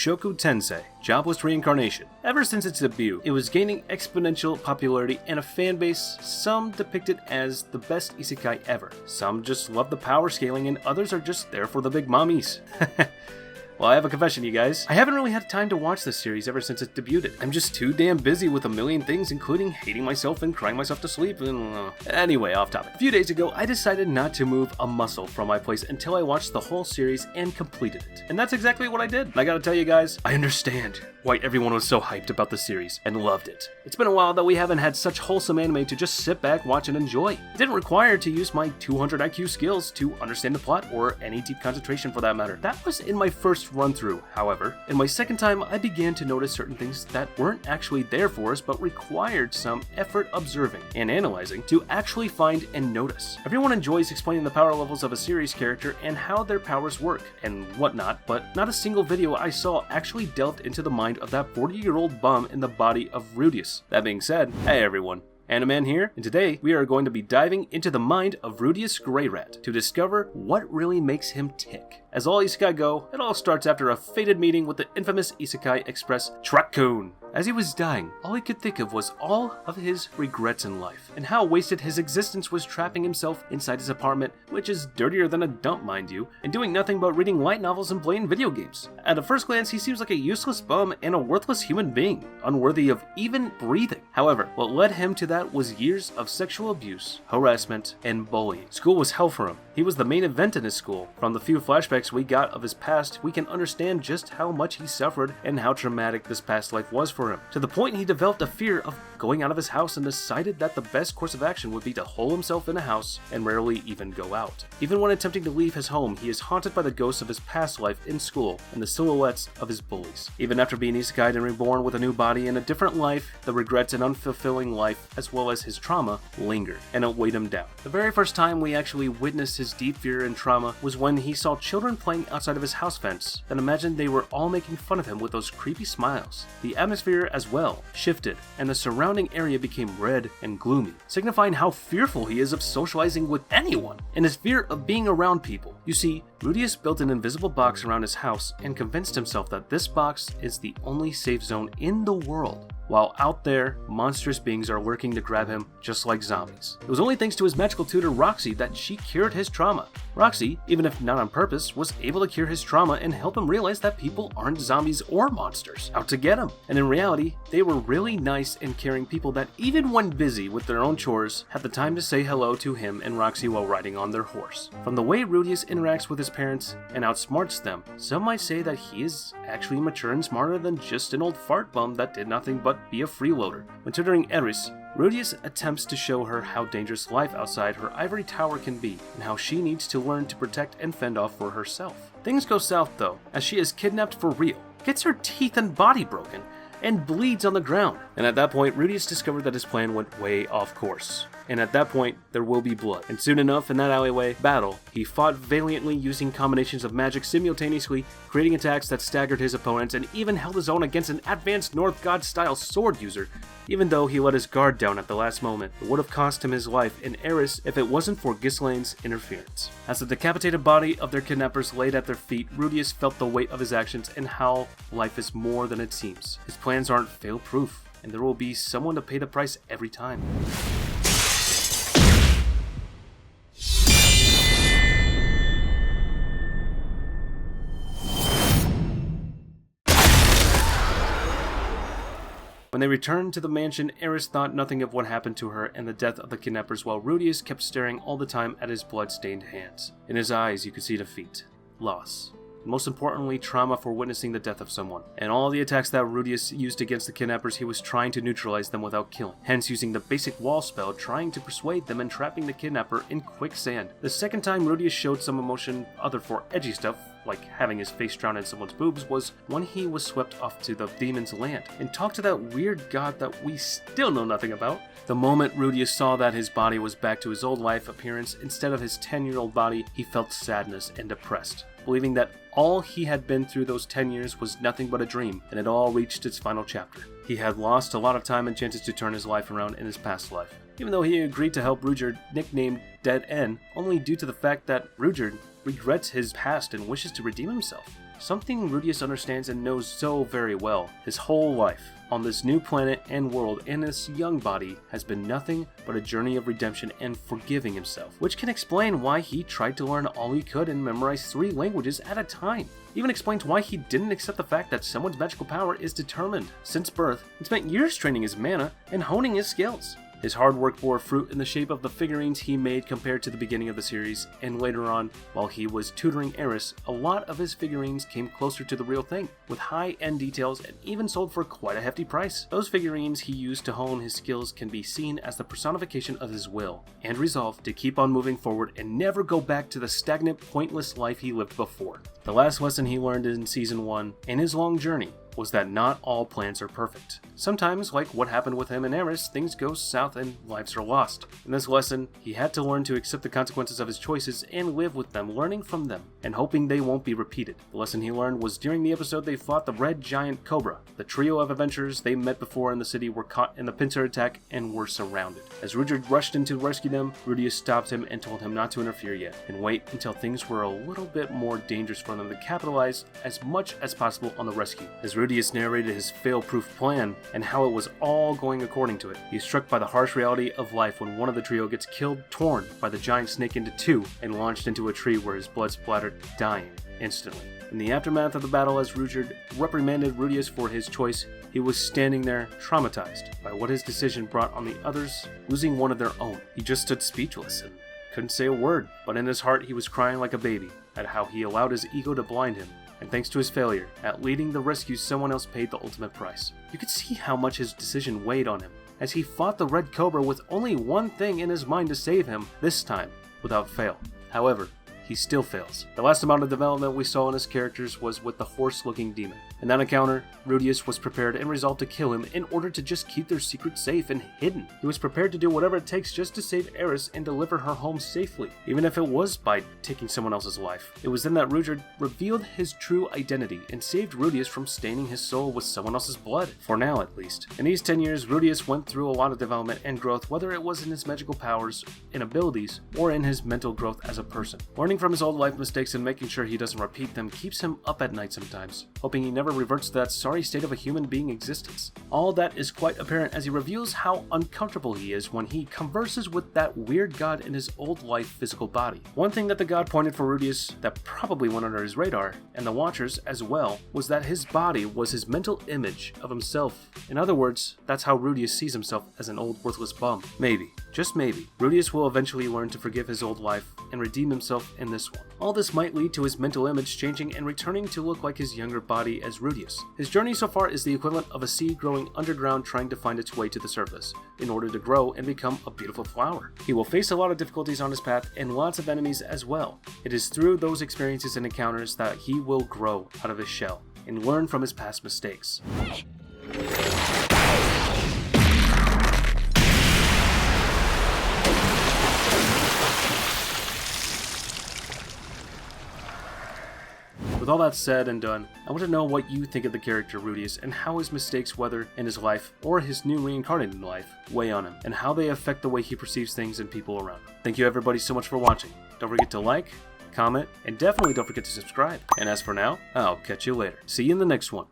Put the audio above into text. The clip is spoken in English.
Mushoku Tensei Jobless Reincarnation. Ever since its debut, it was gaining exponential popularity and a fan base some depict it as the best isekai ever. Some just love the power scaling and others are just there for the big mommies. Well, I have a confession, you guys. I haven't really had time to watch this series ever since it debuted. I'm just too damn busy with a million things, including hating myself and crying myself to sleep. Anyway, off topic. A few days ago, I decided not to move a muscle from my place until I watched the whole series and completed it. And that's exactly what I did. And I gotta tell you guys, I understand why everyone was so hyped about the series and loved it. It's been a while that we haven't had such wholesome anime to just sit back, watch, and enjoy. It didn't require to use my 200 IQ skills to understand the plot or any deep concentration for that matter. That was in my first run through. However, in my second time, I began to notice certain things that weren't actually there for us but required some effort observing and analyzing to actually find and notice. Everyone enjoys explaining the power levels of a series character and how their powers work and whatnot, but not a single video I saw actually delved into the mind of that 40-year-old bum in the body of Rudeus. That being said, hey everyone. Animan here, and today we are going to be diving into the mind of Rudeus Greyrat to discover what really makes him tick. As all isekai go, it all starts after a fated meeting with the infamous Isekai Express Truck-kun. As he was dying, all he could think of was all of his regrets in life, and how wasted his existence was trapping himself inside his apartment, which is dirtier than a dump mind you, and doing nothing but reading light novels and playing video games. At a first glance, he seems like a useless bum and a worthless human being, unworthy of even breathing. However, what led him to that was years of sexual abuse, harassment, and bullying. School was hell for him. He was the main event in his school. From the few flashbacks we got of his past, we can understand just how much he suffered and how traumatic this past life was for him, to the point he developed a fear of going out of his house and decided that the best course of action would be to hole himself in a house and rarely even go out. Even when attempting to leave his home, he is haunted by the ghosts of his past life in school and the silhouettes of his bullies. Even after being isekai'd and reborn with a new body and a different life, the regrets and unfulfilling life, as well as his trauma, lingered, and it weighed him down. The very first time we actually witnessed his deep fear and trauma was when he saw children playing outside of his house fence, and imagined they were all making fun of him with those creepy smiles. The atmosphere as well shifted, and the surrounding area became red and gloomy, signifying how fearful he is of socializing with anyone, and his fear of being around people. You see, Rudeus built an invisible box around his house and convinced himself that this box is the only safe zone in the world, while out there, monstrous beings are lurking to grab him just like zombies. It was only thanks to his magical tutor Roxy that she cured his trauma. Roxy, even if not on purpose, was able to cure his trauma and help him realize that people aren't zombies or monsters out to get him. And in reality, they were really nice and caring people that even when busy with their own chores, had the time to say hello to him and Roxy while riding on their horse. From the way Rudeus interacts with his parents and outsmarts them, some might say that he is actually mature and smarter than just an old fart bum that did nothing but be a freeloader. When tutoring Eris, Rudeus attempts to show her how dangerous life outside her ivory tower can be, and how she needs to learn to protect and fend off for herself. Things go south though, as she is kidnapped for real, gets her teeth and body broken, and bleeds on the ground. And at that point, Rudeus discovered that his plan went way off course. And at that point, there will be blood. And soon enough, in that alleyway battle, he fought valiantly using combinations of magic simultaneously, creating attacks that staggered his opponents, and even held his own against an advanced North God-style sword user. Even though he let his guard down at the last moment, it would have cost him his life in Eris if it wasn't for Ghislaine's interference. As the decapitated body of their kidnappers laid at their feet, Rudeus felt the weight of his actions and how life is more than it seems. His plans aren't fail-proof, and there will be someone to pay the price every time. When they returned to the mansion, Eris thought nothing of what happened to her and the death of the kidnappers, while Rudeus kept staring all the time at his blood-stained hands. In his eyes, you could see defeat, loss, and most importantly, trauma for witnessing the death of someone. And all the attacks that Rudeus used against the kidnappers, he was trying to neutralize them without killing, hence using the basic wall spell, trying to persuade them and trapping the kidnapper in quicksand. The second time Rudeus showed some emotion other for edgy stuff, like having his face drown in someone's boobs, was when he was swept off to the demon's land and talked to that weird god that we still know nothing about. The moment Rudeus saw that his body was back to his old life appearance instead of his 10-year-old body, he felt sadness and depressed, believing that all he had been through those 10 years was nothing but a dream, and it all reached its final chapter. He had lost a lot of time and chances to turn his life around in his past life, even though he agreed to help Rudeus, nicknamed Dead N, only due to the fact that Rudeus regrets his past and wishes to redeem himself. something Rudeus understands and knows so very well. His whole life on this new planet and world in this young body has been nothing but a journey of redemption and forgiving himself, which can explain why he tried to learn all he could and memorize 3 languages at a time. Even explains why he didn't accept the fact that someone's magical power is determined since birth and spent years training his mana and honing his skills. His hard work bore fruit in the shape of the figurines he made compared to the beginning of the series, and later on, while he was tutoring Eris, a lot of his figurines came closer to the real thing, with high-end details and even sold for quite a hefty price. Those figurines he used to hone his skills can be seen as the personification of his will and resolve to keep on moving forward and never go back to the stagnant, pointless life he lived before. The last lesson he learned in Season 1, in his long journey, was that not all plans are perfect. Sometimes, like what happened with him and Eris, things go south and lives are lost. In this lesson, he had to learn to accept the consequences of his choices and live with them, learning from them, and hoping they won't be repeated. The lesson he learned was during the episode they fought the Red Giant Cobra. The trio of adventurers they met before in the city were caught in the pincer attack and were surrounded. As Rudeus rushed in to rescue them, Rudeus stopped him and told him not to interfere yet, and wait until things were a little bit more dangerous for them to capitalize as much as possible on the rescue. As Rudeus narrated his fail-proof plan and how it was all going according to it, he is struck by the harsh reality of life when one of the trio gets killed, torn by the giant snake into 2, and launched into a tree where his blood splattered, dying instantly. In the aftermath of the battle, as Rudeus reprimanded Rudeus for his choice, he was standing there, traumatized by what his decision brought on the others, losing one of their own. He just stood speechless and couldn't say a word, but in his heart he was crying like a baby at how he allowed his ego to blind him, and thanks to his failure at leading the rescue, someone else paid the ultimate price. You could see how much his decision weighed on him, as he fought the Red Cobra with only one thing in his mind to save him, this time without fail. However, he still fails. The last amount of development we saw in his characters was with the horse-looking demon. In that encounter, Rudeus was prepared and resolved to kill him in order to just keep their secret safe and hidden. He was prepared to do whatever it takes just to save Eris and deliver her home safely, even if it was by taking someone else's life. It was then that Rudeus revealed his true identity and saved Rudeus from staining his soul with someone else's blood, for now at least. In these 10 years, Rudeus went through a lot of development and growth, whether it was in his magical powers and abilities or in his mental growth as a person. Learning from his old life mistakes and making sure he doesn't repeat them keeps him up at night sometimes, hoping he never reverts to that sorry state of a human being existence. All that is quite apparent as he reveals how uncomfortable he is when he converses with that weird god in his old life physical body. One thing that the god pointed for Rudeus that probably went under his radar, and the Watchers as well, was that his body was his mental image of himself. In other words, that's how Rudeus sees himself, as an old worthless bum. Maybe, just maybe, Rudeus will eventually learn to forgive his old life and redeem himself in this one. All this might lead to his mental image changing and returning to look like his younger body as Rudeus. His journey so far is the equivalent of a seed growing underground trying to find its way to the surface in order to grow and become a beautiful flower. He will face a lot of difficulties on his path and lots of enemies as well. It is through those experiences and encounters that he will grow out of his shell and learn from his past mistakes. With all that said and done, I want to know what you think of the character Rudeus and how his mistakes, whether in his life or his new reincarnated life, weigh on him, and how they affect the way he perceives things and people around him. Thank you everybody so much for watching. Don't forget to like, comment, and definitely don't forget to subscribe. And as for now, I'll catch you later. See you in the next one.